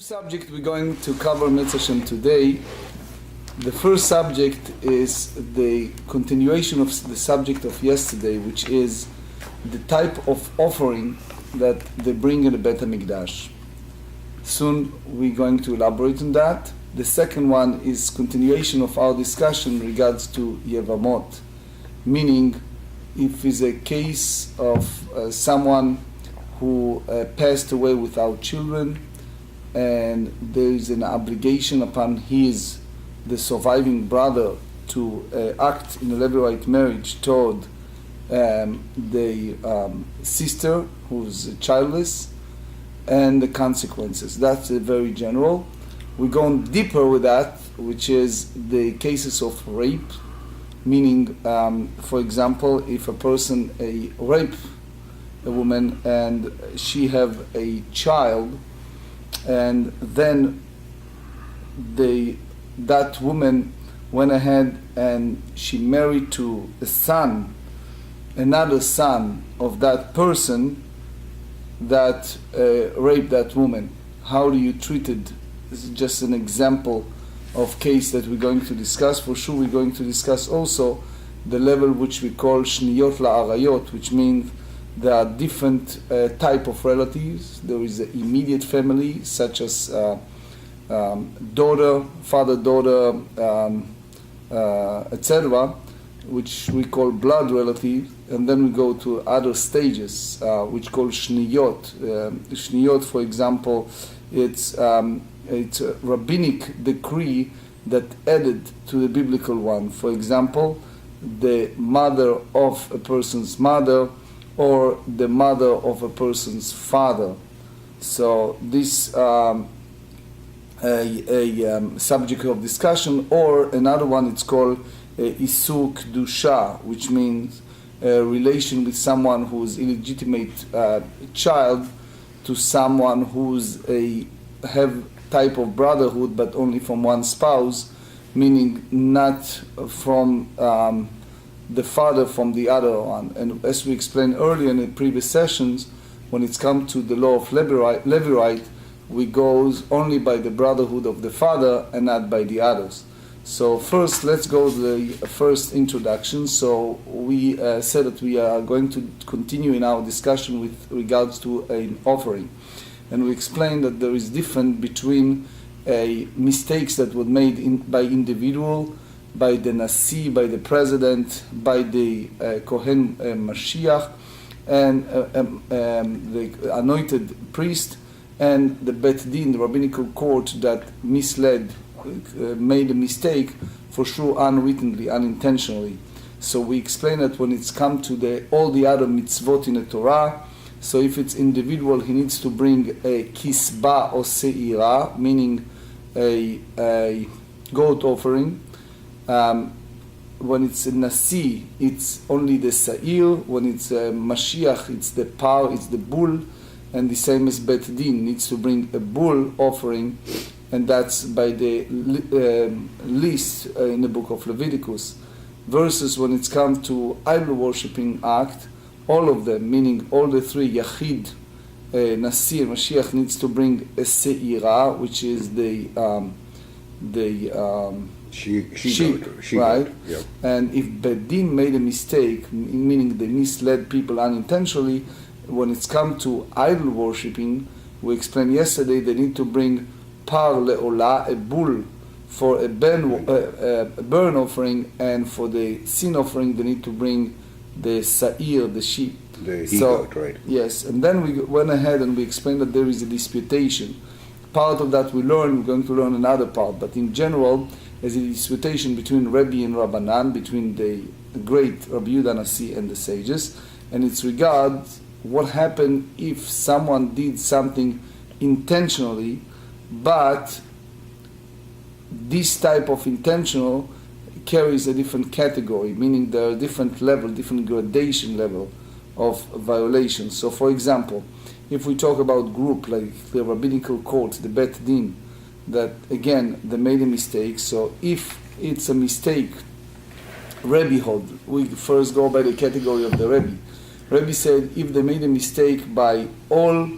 Two subjects we're going to cover Mitzvah Hashem today. The first subject is the continuation of the subject of yesterday, which is the type of offering that they bring in the Bet HaMikdash. Soon we're going to elaborate on that. The second one is continuation of our discussion in regards to Yevamot, meaning if it's a case of someone who passed away without children, and there is an obligation upon the surviving brother to act in a levirate marriage toward the sister who's childless, and the consequences. That's very general. We're going deeper with that, which is the cases of rape, meaning, for example, if a person rape a woman and she have a child, and then that woman went ahead and she married to another son of that person that raped that woman. How do you treat it? This is just an example of case that we're going to discuss. For sure we're going to discuss also the level which we call shniyot la'arayot, which means there are different type of relatives. There is an immediate family, such as daughter, father-daughter, etc., which we call blood relatives. And then we go to other stages, which call shniyot. Shniyot, for example, it's a rabbinic decree that added to the biblical one. For example, the mother of a person's mother, or the mother of a person's father. So this subject of discussion. Or another one, it's called isur kedusha, which means a relation with someone who's illegitimate child to someone who's have type of brotherhood, but only from one spouse, meaning not from the father from the other one. And as we explained earlier in the previous sessions, when it's come to the law of levirate, we go only by the brotherhood of the father and not by the others. So first, let's go to the first introduction. So we said that we are going to continue in our discussion with regards to an offering. And we explained that there is difference between mistakes that were made by individual, by the Nasi, by the president, by the Kohen Mashiach, and the anointed priest, and the Bet Din, the rabbinical court that misled, made a mistake, for sure unwittingly, unintentionally. So we explained that when it's come to all the other mitzvot in the Torah, so if it's individual, he needs to bring a kisba or se'ira, meaning a goat offering. When it's a Nasi, it's only the Sa'ir. When it's a Mashiach, it's the Par, it's the bull. And the same as Bet Din, needs to bring a bull offering, and that's by the list in the book of Leviticus. Versus when it's come to idol worshipping act, all of them, meaning all the three, Yachid, Nasi, and Mashiach, needs to bring a Se'ira, which is the sheep, right? Yep. And if Bedin made a mistake, meaning they misled people unintentionally, when it's come to idol worshipping, we explained yesterday, they need to bring par le'olah, a bull, for a burn offering, and for the sin offering, they need to bring the sa'ir, the sheep. The he-goat, right? Yes, and then we went ahead and we explained that there is a disputation. Part of that we're going to learn another part, but in general, there's a disputation between Rebbe and Rabbanan, between the great Rabbi Yehuda Nasi and the sages, and it's regards what happened if someone did something intentionally, but this type of intentional carries a different category, meaning there are different level, different gradation level of violations. So for example, if we talk about group like the rabbinical court, the Bet Din, that again they made a mistake. So if it's a mistake, Rebbe hold, we first go by the category of the Rebbe. Rebbe said if they made a mistake by all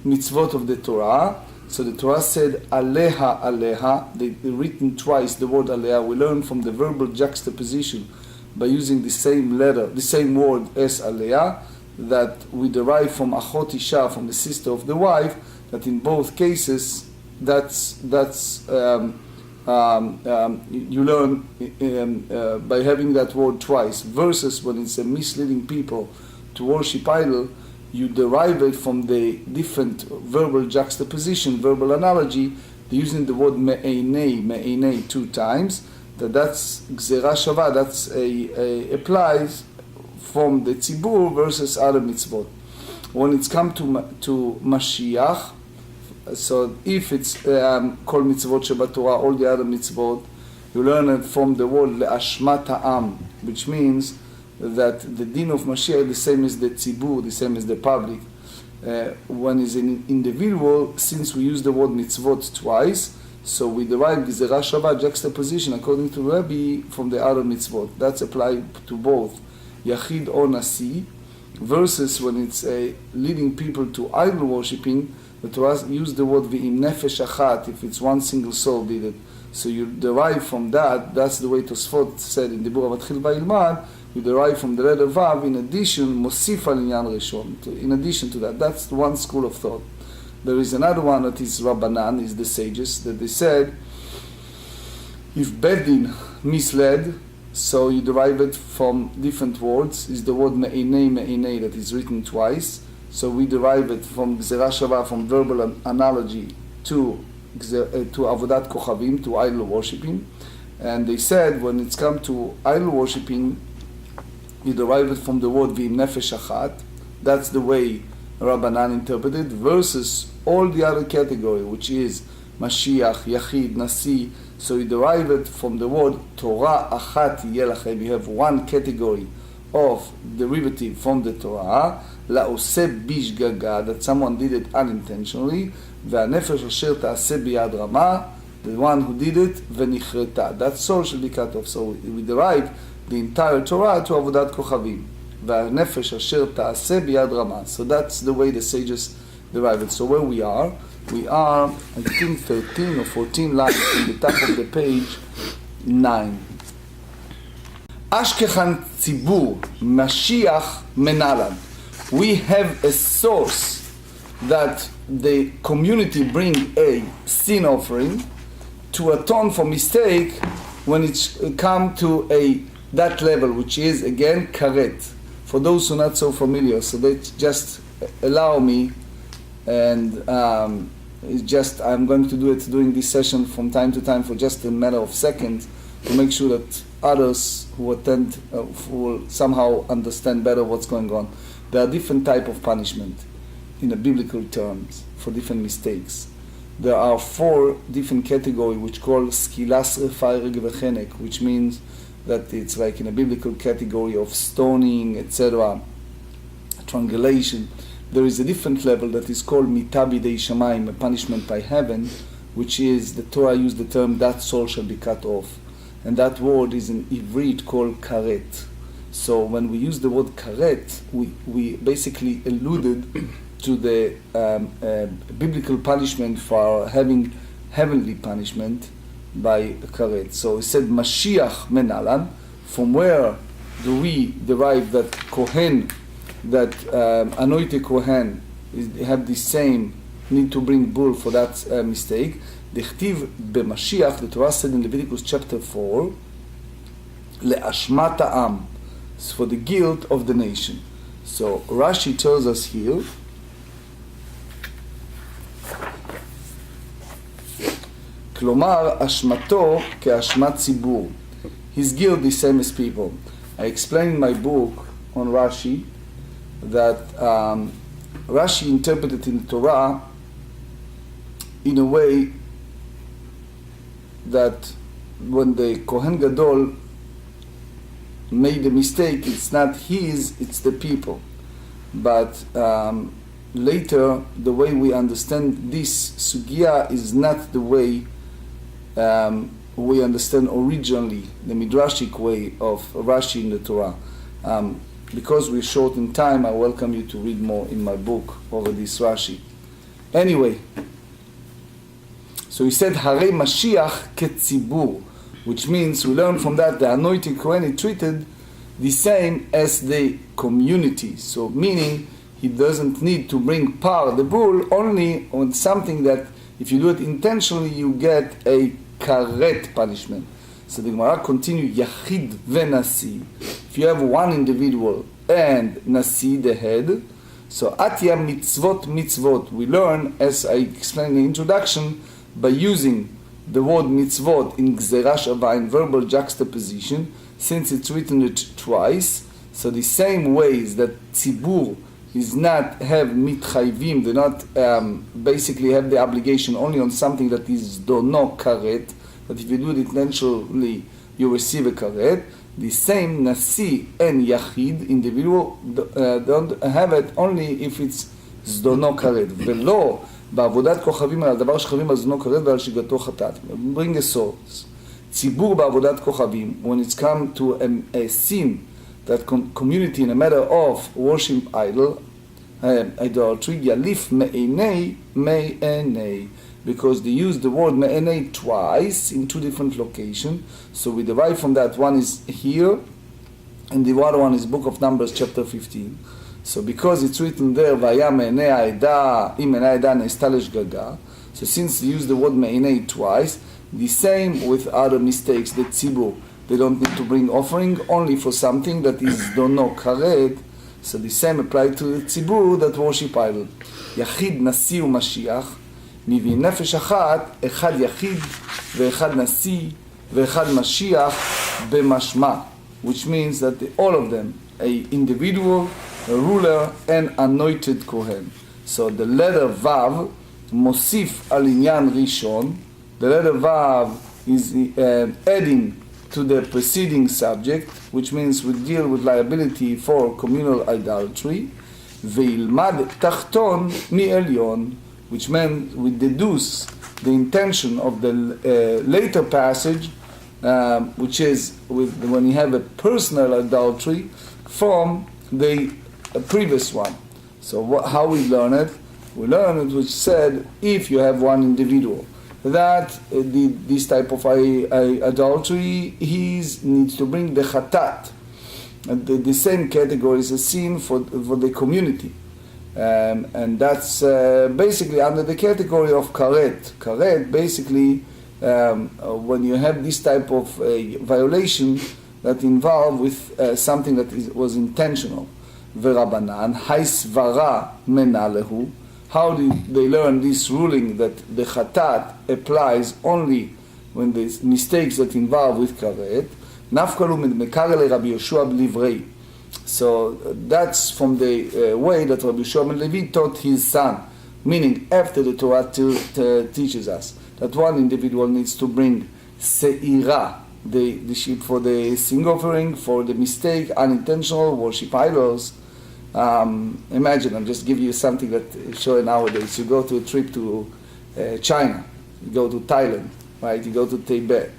mitzvot of the Torah, So the Torah said, Aleha, Aleha, they written twice the word Aleha. We learn from the verbal juxtaposition by using the same letter, the same word as Aleha, that we derive from Achot Isha, from the sister of the wife, that in both cases, you learn by having that word twice, versus when it's a misleading people to worship idol, you derive it from the different verbal juxtaposition, verbal analogy, using the word me'enei 2 times, that's Gzerah Shava, that's applies from the tzibur versus other mitzvot. When it's come to Mashiach, so if it's kol mitzvot shebatorah, all the other mitzvot, you learn it from the word le'ashmat ha'am, which means that the din of Mashiach is the same as the tzibur, the same as the public. When it's an individual, since we use the word mitzvot twice, so we derive Gzerah Shava, juxtaposition, according to Rabbi, from the other mitzvot. That's applied to both Yachid or Nasi, versus when it's leading people to idol worshipping, the Torah use the word V'im nefesh achat, if it's one single soul did it. So you derive from that, that's the way Tosfot said in the book of Vatchil Vayilmad, you derive from the letter Vav, in addition, Mosif al Inyan Rishon, in addition to that. That's one school of thought. There is another one that is Rabbanan, is the sages, that they said, if Bedin misled, so you derive it from different words, is the word me'enei that is written twice. So we derive it from Gzerah Shava, from verbal analogy to Avodat Kochavim, to idol worshipping. And they said when it's come to idol worshipping, you derive it from the word V'im nefesh achat. That's the way Rabbanan interpreted, versus all the other category, which is Mashiach, Yachid, Nasi. So you derive it from the word Torah achat yeh lachem. You have one category of derivative from the Torah, la'oseh bishgaga, that someone did it unintentionally, ve'anefesh asher ta'aseh biyad rama, the one who did it, ve'nichreta, that soul shall be cut off. So we derive the entire Torah to Avodat Kochavim, ve'anefesh asher ta'aseh biyad rama. So that's the way the sages derive it. So where we are, I think 13 or 14 lines in the top of the page 9. Ashkechan tzibur, Mashiach menalan. We have a source that the community bring a sin offering to atone for mistake when it's come to that level, which is again karet. For those who are not so familiar, so they just allow me, and it's just I'm going to do it during this session from time to time for just a matter of seconds to make sure that others who attend will somehow understand better what's going on. There are different type of punishment in the biblical terms for different mistakes. There are 4 different categories which call skilas refaireg v'chenek, which means that it's like in a biblical category of stoning, etc., strangulation. There is a different level that is called mita bidei shamayim, a punishment by heaven, which is, the Torah used the term, that soul shall be cut off. And that word is in Ivrit called karet. So when we use the word karet, we basically alluded to the biblical punishment for having heavenly punishment by karet. So he said Mashiach menalan. From where do we derive that Kohen, that anointed Kohen, have the same need to bring bull for that mistake? Dechtiv b'Mashiach, the Torah said in Leviticus chapter 4, le'ashmat ha'am, for the guilt of the nation. So Rashi tells us here, כלומר, אשמתו כאשמת ציבור. His guilt is same as people. I explained in my book on Rashi that Rashi interpreted in the Torah in a way that when the Kohen Gadol made a mistake, it's not his, it's the people. But later, the way we understand this sugya is not the way we understand originally, the midrashic way of Rashi in the Torah. Because we're short in time, I welcome you to read more in my book over this Rashi. Anyway, So he said, Harei Mashiach ketzibur, which means we learn from that the anointed Kohen is treated the same as the community. So meaning he doesn't need to bring par the bull, only on something that if you do it intentionally you get a karet punishment. So the Gemara continue, Yachid veNasi. If you have one individual and Nasi, the head, so Atya mitzvot, we learn, as I explained in the introduction, by using the word mitzvot in Gzerah Shava, in verbal juxtaposition, since it's written it twice. So the same ways that tzibur is not have mitchayvim, they not basically have the obligation only on something that is dono karet, that if you do it intentionally you receive a karet. The same nasi and yachid, individual, don't have it only if it's zdono karet. ולא בעבודת כוכבים על הדבר שחייבים על זדונו כרת ועל שגגתו חטאת. Bring a source. ציבור בעבודת כוכבים, when it's come to a sin, that community in a matter of worship idolatry, yalif me'enei, because they use the word me'enei twice in two different locations. So we derive from that, one is here, and the other one is Book of Numbers, chapter 15. So because it's written there, vaya me'enei ha'edah, im me'enei ha'edah ne'esta l'shgaga, so since they use the word me'enei twice, the same with other mistakes, the tzibur, they don't need to bring offering only for something that is dono karet. So the same apply to the tzibur that worship idol. Yachid, nasi u'mashiach, מביא נפש אחת, אחד יחיד ואחד נשיא ואחד משיח במשמע, which means that all of them, a individual, a ruler, and anointed Kohen. So the letter Vav מוסיף על עניין ראשון, the letter Vav is adding to the preceding subject, which means we deal with liability for communal idolatry, וילמד תחתון מעליון, which meant we deduce the intention of the later passage, which is when you have a personal adultery, from the previous one. So how we learn it? We learn it, which said, if you have one individual that did this type of adultery, he needs to bring the chatat, the same category as a sin for the community. And that's basically under the category of karet. Karet, basically, when you have this type of violation that involved with something that was intentional. V'rabanan, haisvara menalehu. How did they learn this ruling that the chatat applies only when there's mistakes that involve with karet? Nafkalu mekare Rabbi Yoshua b'livrei. So that's from the way that Rabbi Yoshua ben Levi taught his son, meaning after the Torah teaches us that one individual needs to bring se'ira, the sheep for the sin offering, for the mistake, unintentional worship idols. Imagine, I'm just giving you something that is shown nowadays. You go to a trip to China, you go to Thailand, right? You go to Tibet,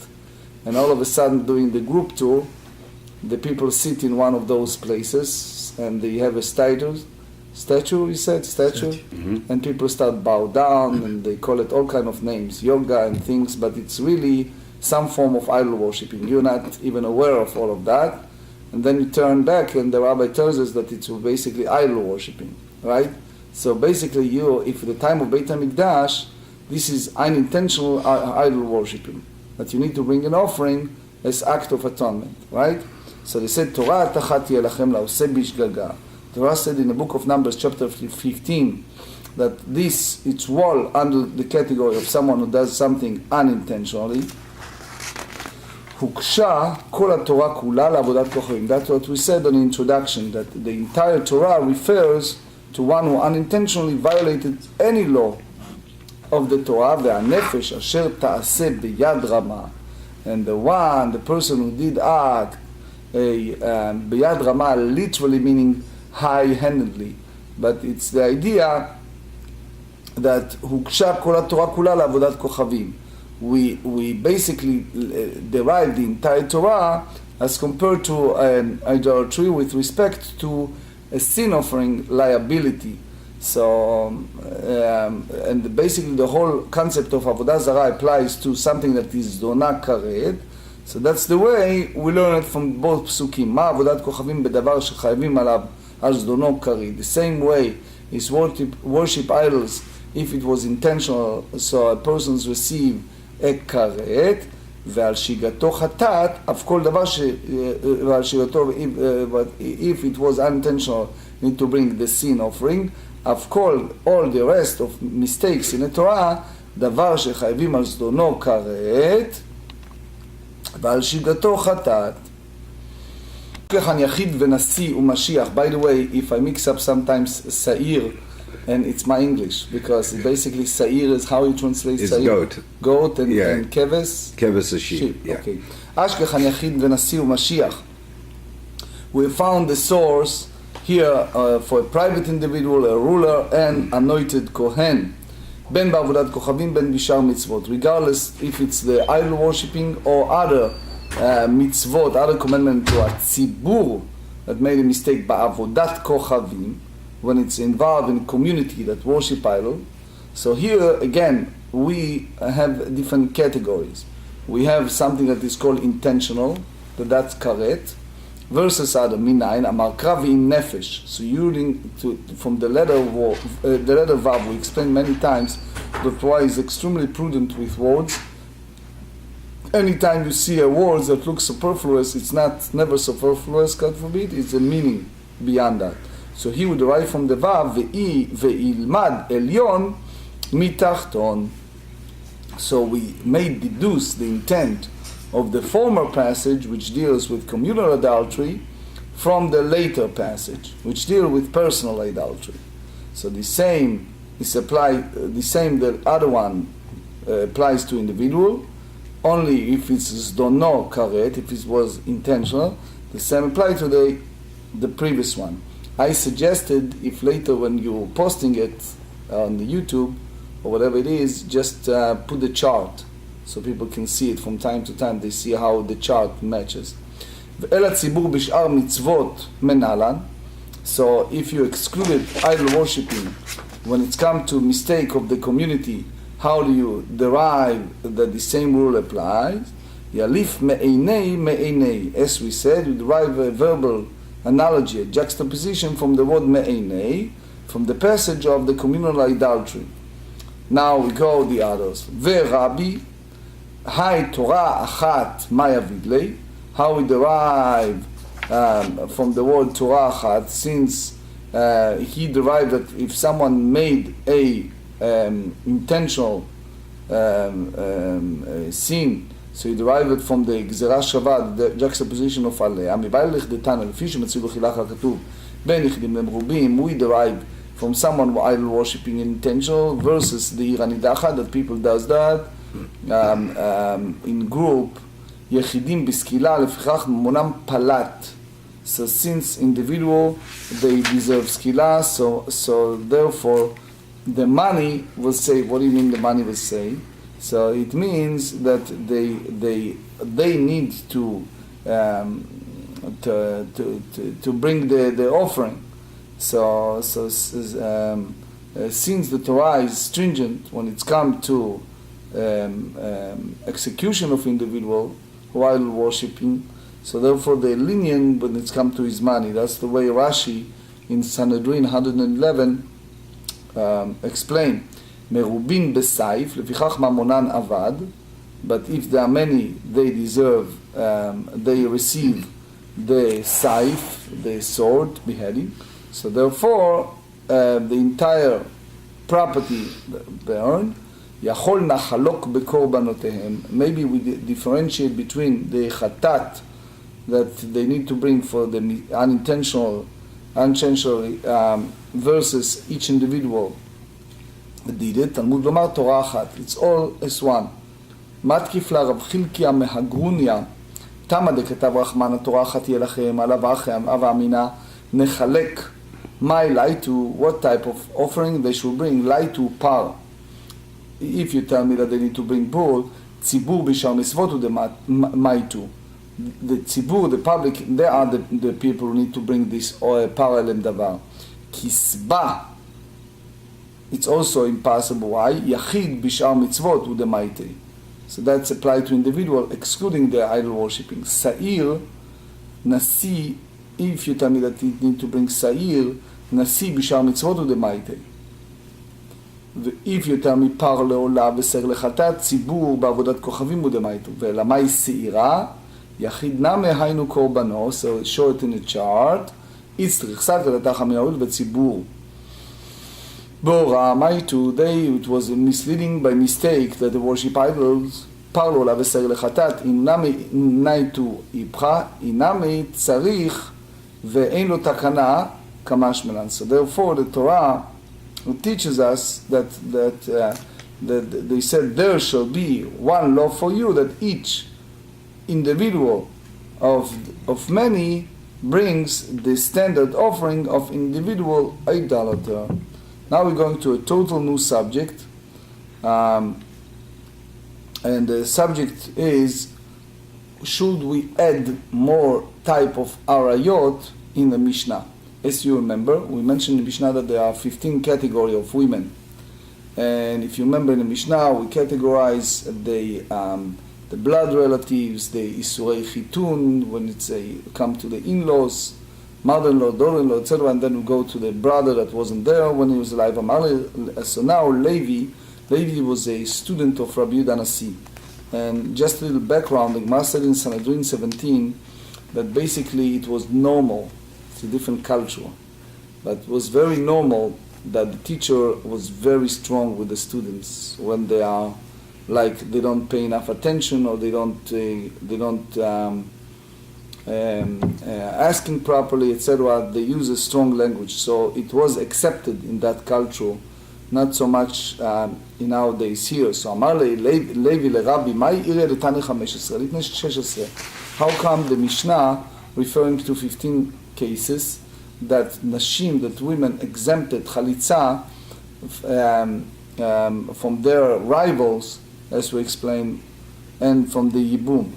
and all of a sudden during the group tour, the people sit in one of those places and they have a statue, mm-hmm. And people start bow down and they call it all kind of names, yoga and things, but it's really some form of idol worshipping. You're not even aware of all of that, and then you turn back and the rabbi tells us that it's basically idol worshipping, right? So basically if at the time of Beit HaMikdash, this is unintentional idol worshipping, that you need to bring an offering as act of atonement, right? So they said, Torah tachat yelachem la'oseh bishgaga. Torah said in the book of Numbers, chapter 15, that it's all under the category of someone who does something unintentionally. Huksha kol haTorah kula la'avodat kochavim. That's what we said in the introduction, that the entire Torah refers to one who unintentionally violated any law of the Torah, ve'anefesh asher ta'aseh beyad rama. And the person who did act beyad rama, literally meaning high-handedly, but it's the idea that huksha kol haTorah kula la'avodat kochavim. We basically derive the entire Torah as compared to idolatry with respect to a sin offering liability. So, and basically the whole concept of Avodah Zarah applies to something that is Dona Karet. So that's the way we learn it from both psukim. מה עבודת כוכבים בדבר שחייבים עליו על זדונו כרת. The same way is worship idols if it was intentional, so a person's receive a karet, ועל שיגתו חטאת, אף כל דבר ועל שיגתו, if it was unintentional, need to bring the sin offering, אף all the rest of mistakes in the Torah, דבר שחייבים על זדונו כרת, ועל שיגתו חטאת. ככן יחיד ונשיא ומשיח. By the way, if I mix up sometimes Sa'ir, and it's my English, because basically Sa'ir is how you translate it's Sa'ir? goat. Goat and, yeah. and keves? Keves is sheep. Yeah. Okay. אשכחן יחיד ונשיא ומשיח. We found the source here for a private individual, a ruler, and anointed Kohen. בין בעבודת כוכבים, בין בשאר מצוות. Regardless if it's the idol worshipping or other mitzvot, other commandment to הציבור that made a mistake בעבודת כוכבים, when it's involved in a community that worship idol. So here again we have different categories. We have something that is called intentional, that's karet, versus other minayin, amar krav in nefesh. So from the letter vav, we explained many times that Torah is extremely prudent with words. Anytime you see a word that looks superfluous, it's never superfluous, God forbid, it's a meaning beyond that. So he would derive from the vav, ve'ilmad elyon mitachton. So we may deduce the intent of the former passage, which deals with communal adultery, from the later passage, which deals with personal adultery. So the same is applied. The other one applies to individual, only if it's zdono karet, if it was intentional. The same applies to the previous one. I suggested if later when you're posting it on the YouTube or whatever it is, just put the chart so people can see it from time to time. They see how the chart matches. ואל הציבור בשאר מצוות מנהלן. So if you excluded idol worshipping, when it's come to mistake of the community, how do you derive that the same rule applies? Yalif me'einei me'einei. As we said, you derive a verbal analogy, a juxtaposition from the word me'einei, from the passage of the communal idolatry. Now we go the others. Ve'rabi, hai Torah achat maya vidlei. How we derive from the word Torah achat, since he derived that if someone made a intentional sin, so he derived it from the Gemarrah Shavah, the juxtaposition of עליה. מבעל לכדתנא, לפי שמצוי בחילך הכתוב, בין יחידים למרובים, we derive from someone who idol worshipping intentional versus the עיר הנידחת, that people does that in group, יחידים בסקילה, לפיכך ממונם פלט. So since individual, they deserve skila, so therefore the money will say. What do you mean the money will say? So it means that they need to bring the offering. So since the Torah is stringent when it's come to execution of individual while worshipping, so therefore they're lenient when it's come to his money. That's the way Rashi in Sanhedrin 111 explain. Merubin besayf, lefichach mamonan avad. But if there are many, they deserve, they receive the saif, the sword, beheading. So therefore, the entire property burned. Yachol nachalok bekorbanotehen. Maybe we differentiate between the chatat that they need to bring for the unintentionally versus each individual that did it. Talmud lomar Torah achat. It's all as one. מתקיף לה רב חילקיה מהגרוניה, תמה דכתב רחמן התורה אחת יהיה לכם, עליו אחם, אב האמינה, נחלק my light to, what type of offering they should bring, light to par. If you tell me that they need to bring bull, ציבור בשאר מצוות הוא דמייטו. The ציבור, the public, they are the people who need to bring this or parallel דבר. כסבה it's also impossible. Why? Yachid bishar mitzvot udemaite. So that's applied to individual, excluding the idol worshipping. Sa'ir, nasi, if you tell me that you need to bring sa'ir, nasi bishar mitzvot udemaite. If you tell me par לעולה ושר לחטאת, ציבור בעבודת כוכבים ודמייתו. ולמה היא שעירה? יחיד נמה היינו קורבנו, so show it in a chart, איצטריך שק ולתח המנהול וציבור. בהוראה, מה איתו? It was misleading by mistake that the worship idols, par לעולה ושר לחטאת, אם נמה איתו איפכה, אם נמה צריך ואין לו תקנה, כמשמלן. So therefore the Torah teaches us that they said there shall be one law for you, that each individual of many brings the standard offering of individual idolater. Now we're going to a total new subject, and the subject is, should we add more type of arayot in the Mishnah? As you remember, we mentioned in the Mishnah that there are 15 categories of women. And if you remember in the Mishnah, we categorize the blood relatives, the isurei chitun, when it's come to the in-laws, mother-in-law, daughter-in-law, etc. And then we go to the brother that wasn't there when he was alive. So now Levi was a student of Rabbi Dr. And just a little background, the Gemarrah said in Sanhedrin 17 that basically it was normal. It's a different culture, but it was very normal that the teacher was very strong with the students when they are like they don't pay enough attention or they don't asking properly, etc. They use a strong language, so it was accepted in that culture, not so much in nowadays here. So אמר לוי לרבי, מהי עיריה לתניא 15? לפני 16. How come the Mishnah referring to 15 cases that נשים, that women exempted וחליצה from their rivals, as we explained, and from the ייבום.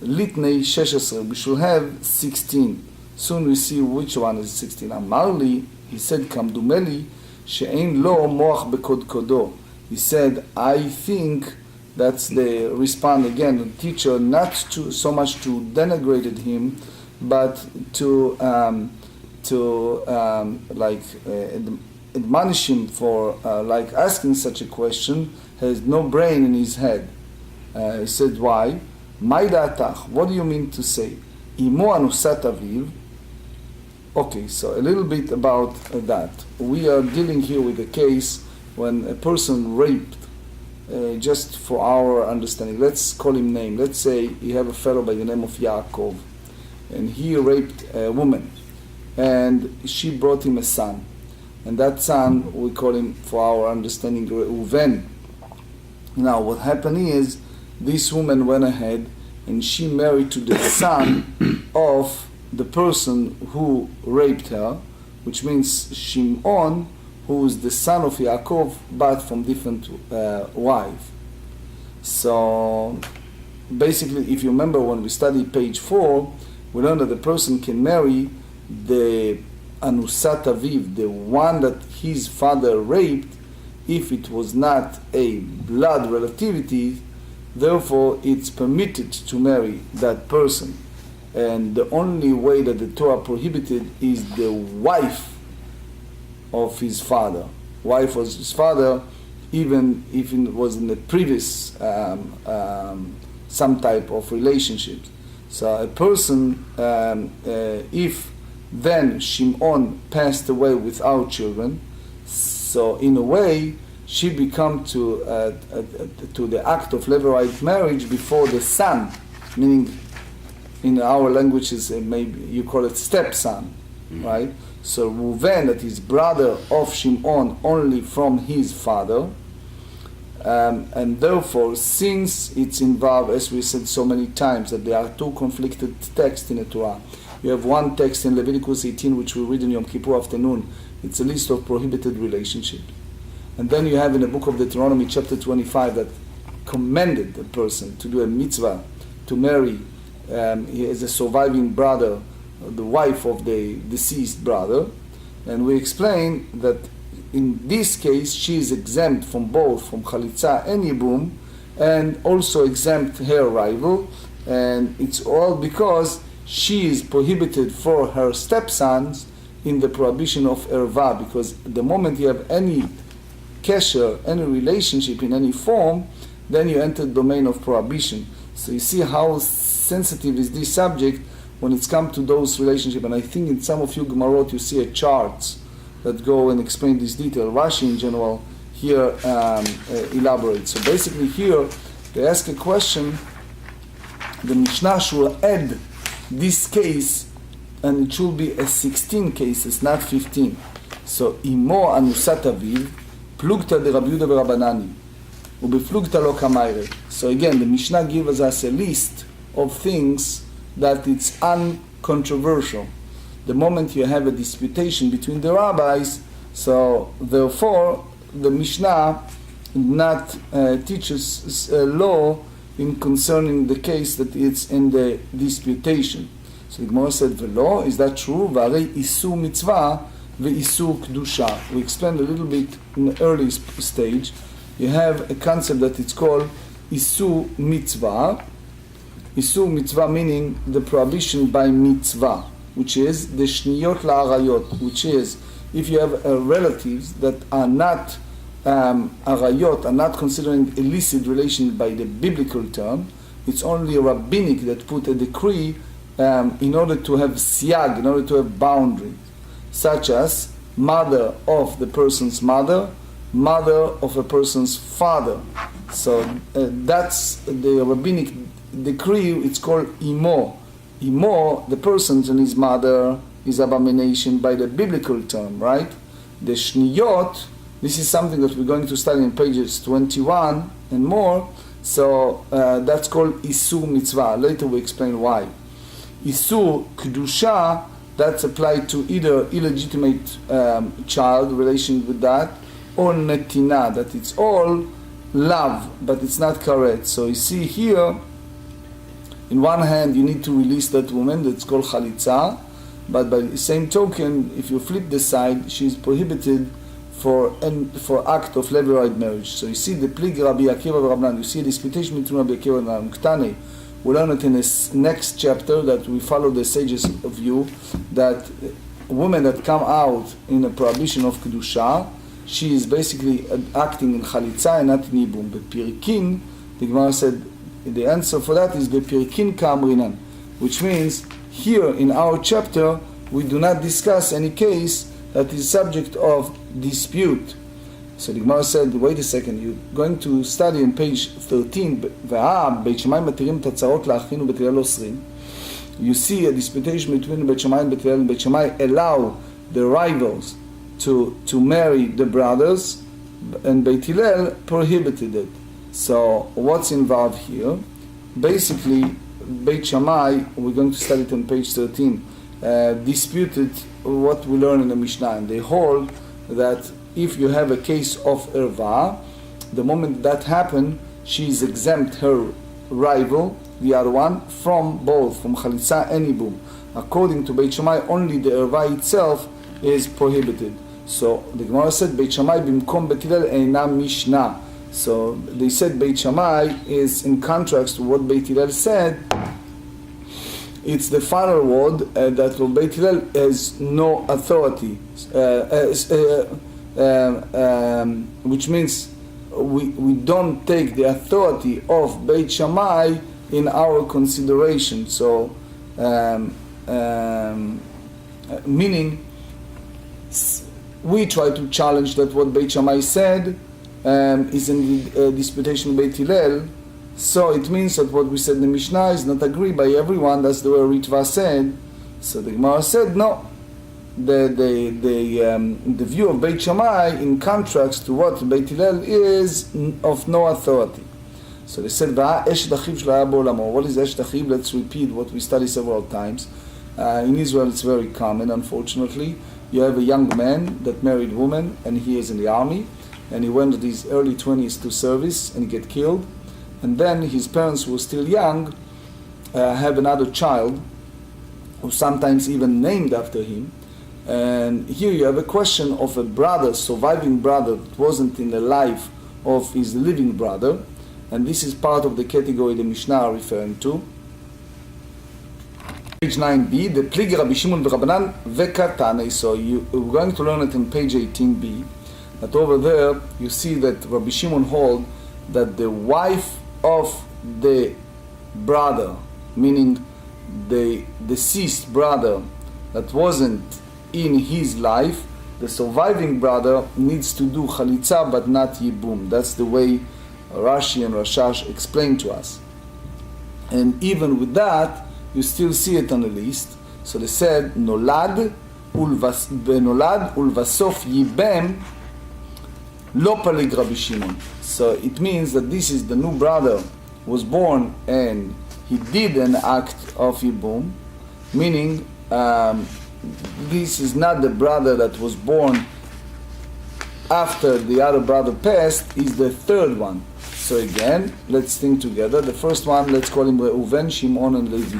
litnei 16, we should have 16. Soon we see which one is 16. אמר לי, he said, כמדומה לי, שאין לו מוח בקודקודו. He said, I think that's the response again, the teacher, not to so much to denigrate him, but to admonish him for like asking such a question, has no brain in his head. He said, why? מה דעתך? What do you mean to say? אמו אנוסת אביו. Okay, so a little bit about that. We are dealing here with a case when a person raped, just for our understanding. Let's call him name. Let's say you have a fellow by the name of Yaakov, and he raped a woman, and she brought him a son, and that son, we call him, for our understanding, Reuven. Now what happened is, this woman went ahead and she married to the son of the person who raped her, which means Shimon, who is the son of Yaakov, but from different wife. So basically, if you remember when we studied page 4, we learned that the person can marry the Anusat Aviv, the one that his father raped, if it was not a blood relativity. Therefore, it's permitted to marry that person. And the only way that the Torah prohibited is the wife of his father. Wife was his father, even if it was in the previous some type of relationship. So a person, if then Shimon passed away without children, so in a way she become to the act of levirate marriage before the son, meaning in our languages maybe you call it stepson, right? So Reuven, that is brother of Shimon only from his father, and therefore since it's involved, as we said so many times, that there are two conflicted texts in the Torah. You have one text in Leviticus 18 which we read in Yom Kippur afternoon. It's a list of prohibited relationships. And then you have in the book of Deuteronomy chapter 25 that commanded the person to do a mitzvah, to marry he is a surviving brother, the wife of the deceased brother. And we explain that in this case, she is exempt from both, from וחליצה and ייבום, and also exempt her rival, and it's all because she is prohibited for her stepsons in the prohibition of erva, because the moment you have any kesher, any relationship in any form, then you enter the domain of prohibition. So you see how sensitive is this subject when it's come to those relationships. And I think in some of you Gemarot you see a charts that go and explain this detail. Rashi in general here elaborates. So basically here they ask a question. The Mishnah should add this case, and it should be a 16 cases, not 15. So imo anusat aviv plugta de Rabbi Yehuda v'Rabbanani ubeflugta lo kamayre. So again, the Mishnah gives us a list of things that it's uncontroversial. The moment you have a disputation between the rabbis, so therefore the Mishnah not teaches law in concerning the case that it's in the disputation. So the Gemara said, "Velo, is that true? V'arei isu mitzvah ve'isu kedusha." We explained a little bit in the early stage. You have a concept that it's called isu mitzvah. Isu mitzvah meaning the prohibition by mitzvah, which is the shniyot la'arayot, which is if you have relatives that are not arayot, are not considering illicit relation by the biblical term, it's only rabbinic that put a decree in order to have siyag, in order to have boundaries, such as mother of the person's mother, mother of a person's father. So that's the rabbinic decree. It's called imo. Imo, the person and his mother, is abomination by the biblical term, right? The shniyot, this is something that we're going to study in pages 21 and more. So that's called isu mitzvah. Later we explain why. Isu kedusha, that's applied to either illegitimate child, relation with that, or netina, that it's all love, but it's not correct. So you see here, in one hand you need to release that woman, that's called וחליצה, but by the same token, if you flip the side, she's prohibited for act of levirate marriage. So you see the plig Rabbi Akiva v'Rabbanan, you see a disputation between Rabbi Akiva and Ktane. We'll learn it in this next chapter that we follow the sages' view that women that come out in a prohibition of kedusha, she is basically acting in וחליצה and not in ייבום. But Pirikin, the Gemara said, the answer for that is Pirikin ka'amrinan, which means here in our chapter we do not discuss any case that is subject of dispute. So the Gemara said, wait a second, you're going to study in page 13, בית שמאי מתירים את הצרות לאחים ובית הלל אוסרים. You see a disputation between בית שמאי and בית הלל, and בית שמאי allow the rivals to marry the brothers, and בית הלל prohibited it. So what's involved here? Basically, Beit Shammai, we're going to study it on page 13, disputed what we learn in the Mishnah, and they hold that if you have a case of erva, the moment that happened, she is exempt, her rival, the other one, from both, from וחליצה and ייבום. According to Beit Shammai, only the erva itself is prohibited. So the Gemara said, Beit Shammai bimkom Beit Hillel eina Mishnah. So they said Beit Shammai is in contrast to what Beit Hillel said. It's the final word that Beit Hillel has no authority, which means we don't take the authority of Beit Shammai in our consideration. So meaning we try to challenge that what Beit Shammai said is in the disputation of Beit Hillel. So it means that what we said in the Mishnah is not agreed by everyone. That's the way Ritva said. So the Gemara said no. The view of Beit Shammai in contrast to what Beit Hillel is of no authority. So they said, what is Eshet Achiv? Let's repeat what we studied several times. In Israel it's very common, unfortunately. You have a young man that married a woman, and he is in the army, and he went at his early 20s to service and get killed. And then his parents who were still young have another child, who sometimes even named after him, And here you have a question of a brother, surviving brother, that wasn't in the life of his living brother, and this is part of the category the Mishnah are referring to. Page 9b, the Pligi Rabbi Shimon v'Rabbanan v'Katane. So we're going to learn it in page 18b. That over there you see that Rabbi Shimon hold that the wife of the brother, meaning the deceased brother that wasn't in his life, the surviving brother needs to do וחליצה but not ייבום. That's the way Rashi and Rashash explain to us. And even with that, you still see it on the list. So they said, נולד ולבסוף ייבם לא פליג רבי שמעון. So it means that this is the new brother was born and he did an act of ייבום, meaning this is not the brother that was born after the other brother passed, is the third one. So again, let's think together. The first one, let's call him Reuven, Shimon, and Levi.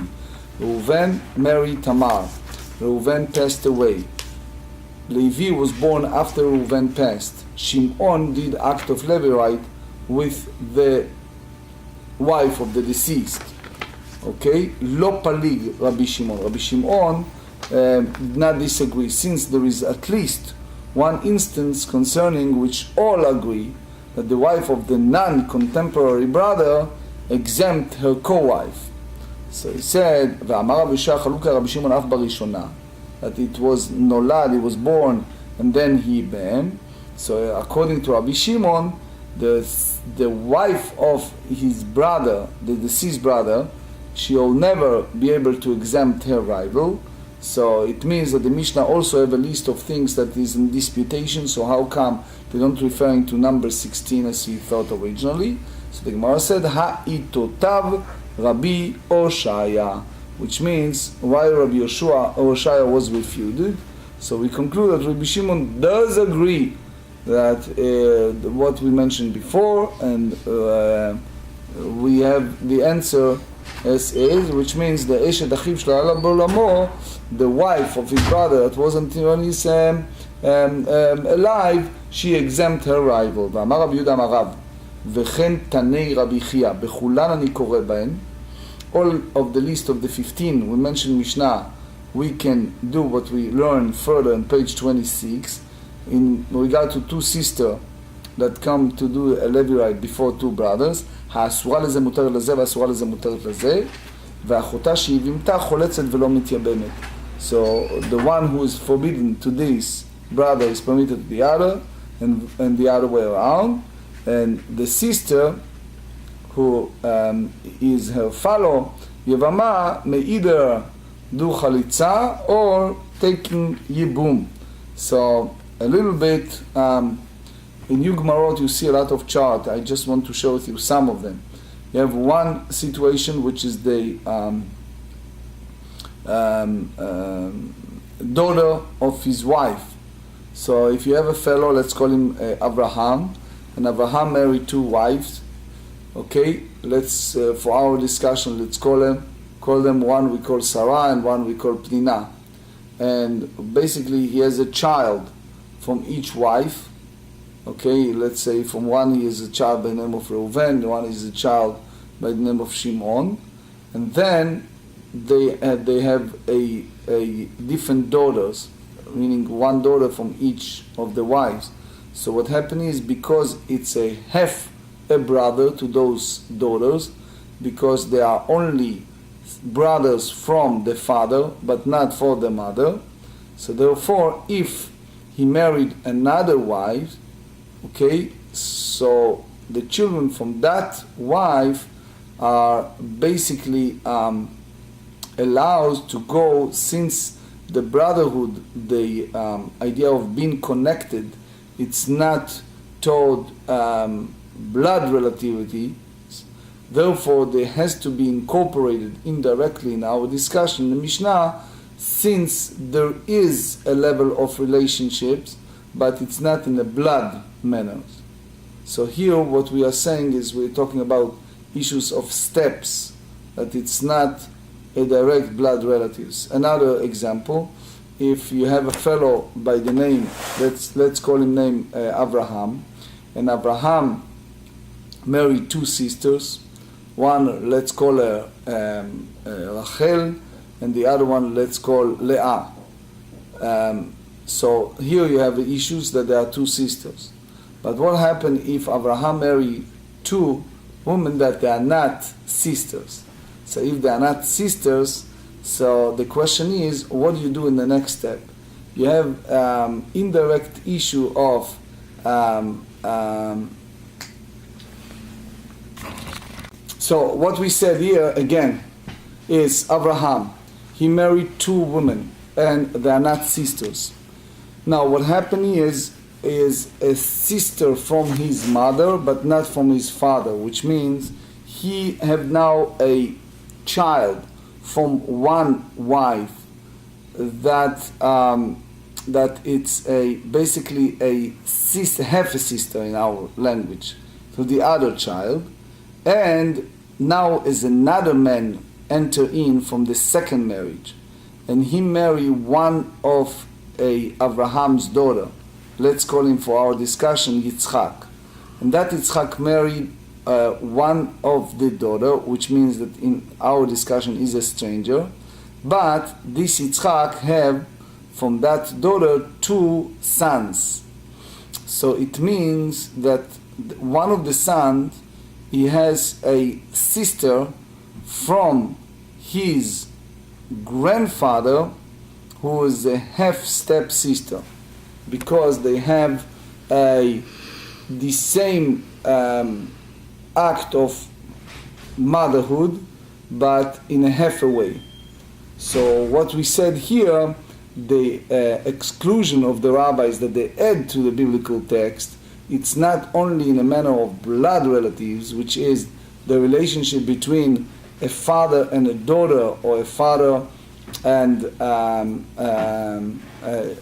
Reuven married Tamar. Reuven passed away. Levi was born after Reuven passed. Shimon did act of Levirate with the wife of the deceased. Okay? Lo palig Rabbi Shimon. Rabbi Shimon did not disagree, since there is at least one instance concerning which all agree that the wife of the non-contemporary brother exempt her co-wife. So he said, ואמר רבי ישע חלוקה רבי שמעון אף בראשונה, that it was נולד, he was born, and then he ייבם. So according to Rabbi Shimon, the wife of his brother, the deceased brother, she will never be able to exempt her rival. So it means that the Mishnah also have a list of things that is in disputation. So how come they don't referring to number 16 as we thought originally? So the Gemara said, Ha'itotav Rabbi Oshaya, which means why Rabbi Oshaya was refuted. So we conclude that Rabbi Shimon does agree that what we mentioned before, and we have the answer as is, which means the Eshet Achiv Shlo Ala B'Olamo, the wife of his brother that wasn't when he's alive, she exempt her rival. ואמר רבי יהודה אמר רב, וכן תני רבי חייא, בכולן אני קורא בהן. All of the list of the 15 we mentioned Mishnah, we can do what we learn further on page 26 in regard to two sisters that come to do a levirate before two brothers. האסורה לזה מותרת לזה והאסורה לזה מותרת לזה, ואחותה שהיבמתה חולצת ולא מתייבמת. So the one who is forbidden to this brother is permitted to the other, and the other way around. And the sister who is her fellow Yevamah may either do וחליצה or taking ייבום. So a little bit in Gemarrah you see a lot of chart. I just want to share with you some of them. You have one situation which is the daughter of his wife. So if you have a fellow, let's call him Abraham, and Abraham married two wives. Okay, let's for our discussion, let's call them one we call Sarah and one we call Pnina. And basically he has a child from each wife. Okay, let's say from one he is a child by the name of Reuven, one is a child by the name of Shimon, and then they have a different daughters, meaning one daughter from each of the wives. So what happened is, because it's a half a brother to those daughters, because they are only brothers from the father but not for the mother, so therefore if he married another wife, okay, so the children from that wife are basically allowed to go, since the brotherhood, the idea of being connected, it's not toward blood relativity, therefore there has to be incorporated indirectly in our discussion in the Mishnah, since there is a level of relationships, but it's not in a blood manner. So here what we are saying is we're talking about issues of steps, that it's not a direct blood relatives. Another example, if you have a fellow by the name, let's call him name Abraham, and Abraham married two sisters. One, let's call her Rachel, and the other one, let's call Leah. So here you have the issues that there are two sisters. But what happens if Abraham married two women that they are not sisters? So if they are not sisters, so the question is, what do you do in the next step? You have indirect issue of so what we said here again is Abraham. He married two women and they are not sisters. Now what happened is a sister from his mother but not from his father, which means he have now a child from one wife that it's basically a sister, half a sister in our language, to the other child, and now is another man enter in from the second marriage, and he marry one of Abraham's daughter. Let's call him for our discussion Yitzchak, and that Yitzchak married one of the daughter, which means that in our discussion is a stranger, but this Yitzchak have from that daughter two sons. So it means that one of the sons, he has a sister from his grandfather who is a half step sister, because they have the same act of motherhood but in a half a way. So what we said here, the exclusion of the rabbis that they add to the biblical text, it's not only in a manner of blood relatives, which is the relationship between a father and a daughter, or a father and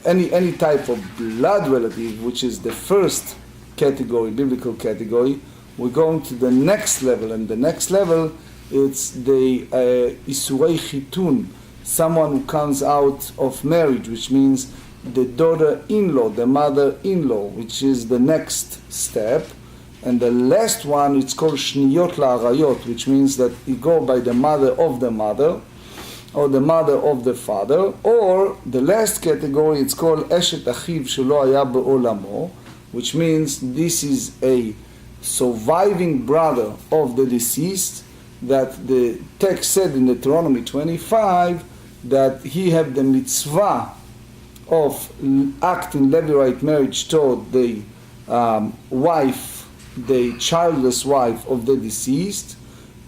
any type of blood relative, which is the first category, biblical category. We're going to the next level, and the next level, it's the isurei chitun, someone who comes out of marriage, which means the daughter-in-law, the mother-in-law, which is the next step. And the last one, it's called shniyot la'arayot, which means that you go by the mother of the mother, or the mother of the father, or the last category, it's called eshet achiv shelo haya be'olamo, which means this is a surviving brother of the deceased, that the text said in Deuteronomy 25 that he have the mitzvah of acting levirate marriage toward the wife, the childless wife of the deceased,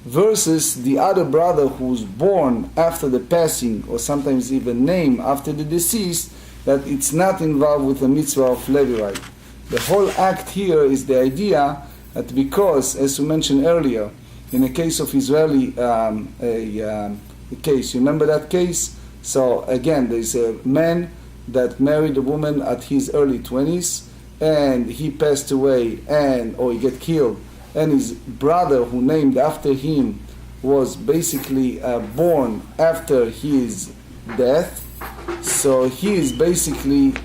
versus the other brother who's born after the passing, or sometimes even named after the deceased, that it's not involved with the mitzvah of levirate. The whole act here is the idea that because, as we mentioned earlier, in the case of Israeli case, you remember that case? So again, there's a man that married a woman at his early 20s, and he passed away, or he get killed, and his brother, who named after him, was basically born after his death. So he is basically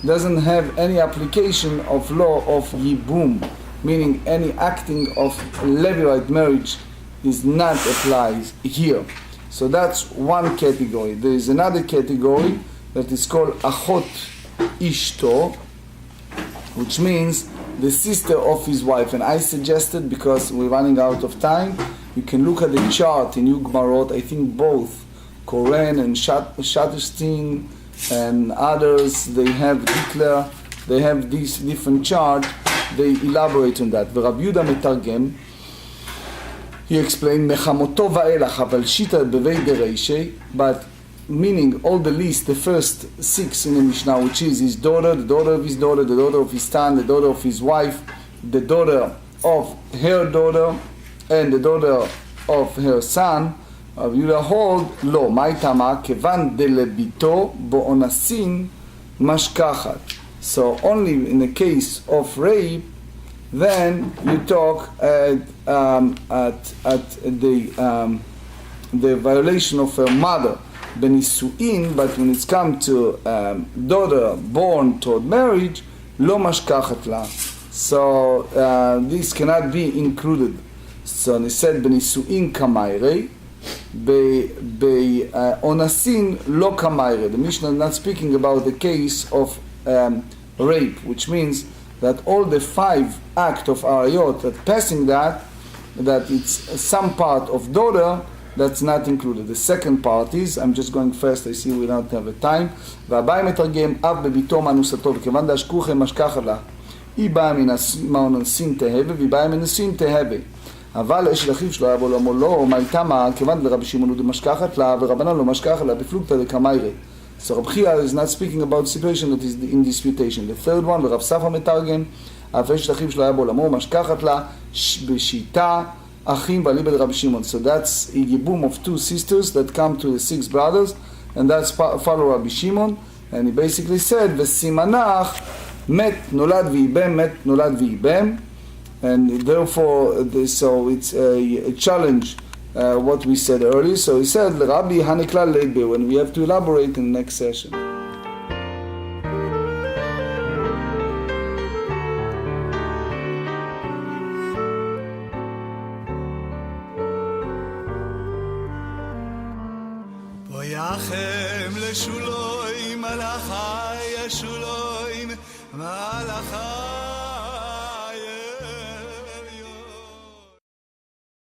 doesn't have any application of law of ייבום, meaning any acting of levirate marriage is not applied here. So that's one category. There is another category that is called achot ishto, which means the sister of his wife. And I suggested, because we're running out of time, you can look at the chart in Gemarrah. I think both Koren and Shatterstein and others, they have Hitler, they have these different charts, they elaborate on that. Rabbi Yehuda metargem, he explained, Mechamoto va'elach, aval shita bevei dereishe, but meaning all the list, the first 6 in the Mishnah, which is his daughter, the daughter of his daughter, the daughter of his son, the daughter of his wife, the daughter of her daughter, and the daughter of her son, Rabbi Yehuda hold, lo, ma'itama, kevan delebito bo'onasin mashkachat. So only in the case of rape, then you talk at the violation of her mother. בנישואין, but when it's come to daughter born toward marriage, לא משכחת לה. So this cannot be included. So they said בנישואין כמיירי, באונסין לא כמיירי. The Mishnah is not speaking about the case of rape, which means that all the 5 acts of arayot that passing that it's some part of daughter, that's not included. The second part is, I'm just going first, I see we don't have a time, והבאי מתרגם, אב בביתו מאנוסתו, וכיוון דאשכוחם משכחת לה, היא באה מהאונסין תהווה, והיא באה מנשואין תהווה. אבל אשת אחיו שלו היה בעולמו לא, מה הייתה מה, כיוון דרבי שמעון הוא דמשכחת לה, ורבנן לא משכחת לה, בפלוגתא דקמיירי. So Rabbi Chia is not speaking about situation that is in disputation. The third one, ורב ספא מתרגם, אף אשת אחיו שלו היה בעולמו, משכחת לה, בשיטה, אחים ואליבא דרבי שמעון. So that's a ייבום of 2 sisters that come to the 6 brothers, and that's follow Rabbi Shimon, and he basically said, וסימנך, מת נולד וייבם, מת נולד וייבם, and therefore, so it's a challenge, what we said earlier. So he said, Rabbi Hanikla Leidbe, and we have to elaborate in the next session. Boyachem leshuloim malachai yeshuloim malachai